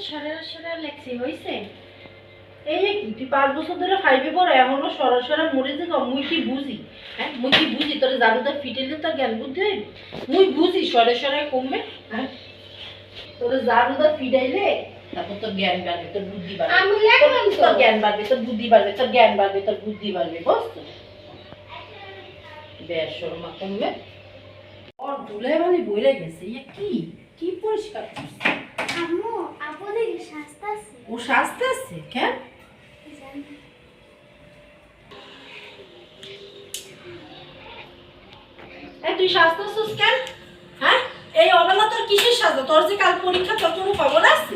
সরা লেখছি হইছে। এই যে কি তুই 5 বছর ধরে ফাইভে পড় এমনও সরাসরি মরে যে মুই কি বুঝি, হ্যাঁ মুই কি বুঝি তোর জাদুটা ফিটেলে তোর জ্ঞান বুদ্ধি হইবে? মুই বুঝি সরাসরি কমবে, হ্যাঁ তোর জাদুটা ফিটাইলে তারপর তোর জ্ঞান বাড়বে, তোর বুদ্ধি বাড়বে। আমি লেখলাম তো। তোর জ্ঞান বাড়বে, তোর বুদ্ধি বাড়বে, তোর জ্ঞান বাড়বে, তোর বুদ্ধি বাড়বে, বুঝছো? বেশ শর্মা কমবে। ওর ধুলাই বালি বইরে গেছে, ইয়া কি কি পরিষ্কার করছে? আম্মু আপু দেখি শাস্তা আছে। ও শাস্তে আছে কেন? তুই সাজতেছিস কেন? হ্যাঁ এই অবেলা তোর কিসের সাজা? তোর যে কাল পরীক্ষা তোর কোনো খবর আছে?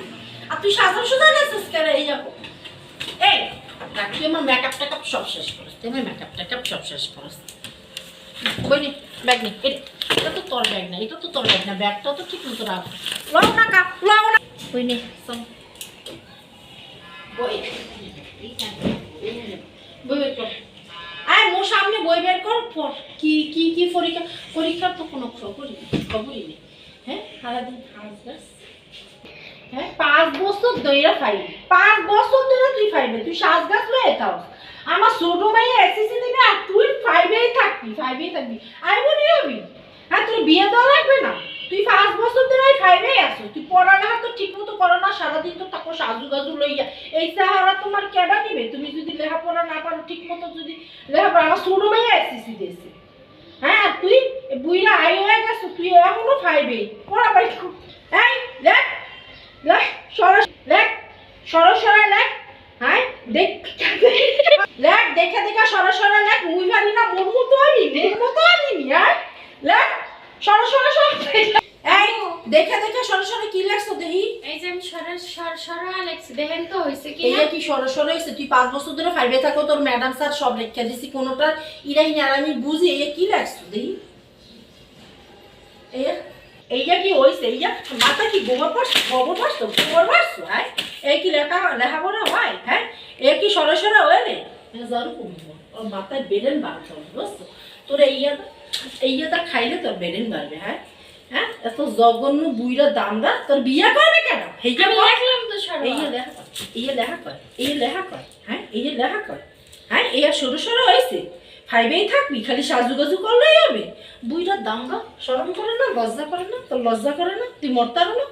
আর তুই সাজার সুজা গেছিস কেন? এই যাবো এই দেখ তুই আমার মেকআপ টেকআপ সব শেষ করিস, তুই আমার মেকআপ টেকআপ সব শেষ করিস। বই নি ব্যাগ নি, এটা তো তোর ব্যাগ না, এটা তো তোর ব্যাগ না, ব্যাগটা তো ঠিক মতো রাখ। লাও না কাপ লাও না, বই নি সব বই বই বের কর। আয় মোর সামনে বই বের কর। কি কি কি পরীক্ষা? পরীক্ষার তো কোনো খবরই নেই। হ্যাঁ সারাদিন হাসগাস। হ্যাঁ 5 বছর ধরে ফাইভ, 5 বছর ধরে তুই ফাইভে, তুই সাজগাস লয়ে থাও। আমার ছোট মাইয়া এসএসসি দিবে আর তুই ফাইভেই থাকবি, ফাইভেই থাকবি। আইবো নি হবি? হ্যাঁ তোর বিয়ে দেওয়া লাগবে না, তুই 5 বছর ধরে ফাইভেই আসো। তুই পড়ালেখা তো ঠিক মতো করো না, সারাদিন তো থাকো সাজুগাজু লইয়া। এই সাহারা তোমার কেডা নিবে? তুমি যদি লেখাপড়া না পারো ঠিক মতো, যদি লেখাপড়া, আমার ছোট মাইয়া এসএসসি দিয়েছে। হ্যাঁ তুই বুইরা আই হয়ে গেছো, তুই এখনো ফাইভেই পড়া পাই। এই দেখ দেখ লেখ সরাসরি লেখ। হ্যাঁ দেখ লেখ দেখে দেখে সরাসরি লেখ। মুই পারি না, মোর মতো আনি, মোর মতো আনি হ্যাঁ লেখ সরাসরি সব। এই দেখে দেখে সরাসরি কি লেখছো দেখি? এই যে আমি সরা লেখছি, দেখেন তো হইছে কি এইটা কি সরাসরি হইছে? তুই 5 বছর ধরে ফাইভে থাকো, তোর ম্যাডাম স্যার সব লেখা দিছি, কোনোটা ইরাই না আমি বুঝি। এই কি লেখছো দেখি? এইটা কি হইছে? এইটা মাথা কি গোবর পড়ছো? গোবর পড়ছো? গোবর পড়ছো? হ্যাঁ এই কি লেখাপড়া হয়? হ্যাঁ এ কি সরাসরি হয় রে? জারু কমবো ওর মাথায় বেরেন বাড়তে হবে, বুঝছো? তোর এইটা খাইলে তোর বেরেন বাড়বে। হ্যাঁ হ্যাঁ এত জঘন্য বুইরা দামরা তোর বিয়ে করবে কেন? এইটা আমি লেখলাম তো সরা। এই লেখা কর, এই লেখা কর, এই লেখা কর। হ্যাঁ এই লেখা কর। হ্যাঁ এই সরু হয়েছে, ফাইভেই থাকবি, খালি সাজুগাজু করলেই হবে। বুইরা দামরা শরম করে না, লজ্জা করে না? তোর লজ্জা করে না? তুই মরতার না?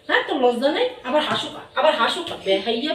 হ্যাঁ তোর লজ্জা নেই? আবার হাসুকা বেহাইয়া